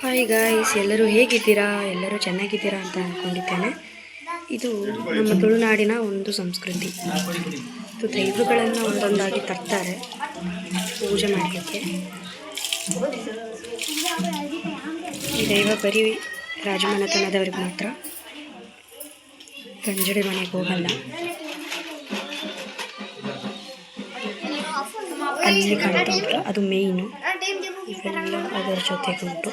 Hi guys, ಎಲ್ಲರೂ ಹೇಗಿದ್ದೀರಾ? ಎಲ್ಲರೂ ಚೆನ್ನಾಗಿದ್ದೀರಾ ಅಂತ ಅಂದ್ಕೊಂಡಿದ್ದೇನೆ. ಇದು ನಮ್ಮ ತುಳುನಾಡಿನ ಒಂದು ಸಂಸ್ಕೃತಿ. ಇದು ದೈವಗಳನ್ನು ಒಂದೊಂದಾಗಿ ತರ್ತಾರೆ ಪೂಜೆ ಮಾಡಲಿಕ್ಕೆ. ಈ ದೈವ ಬರೀ ರಾಜಮನೆತನದವ್ರಿಗೆ ಮಾತ್ರ, ಗಂಜಡಿ ಮನೆಗೆ ಹೋಗಲ್ಲ. ಅಲ್ಲಿ ಕಾಣ್ತಾ ಅದು ಮೇಯ್ನು, ಇವೆಲ್ಲ ಅದರ ಜೊತೆಗೆ ಉಂಟು.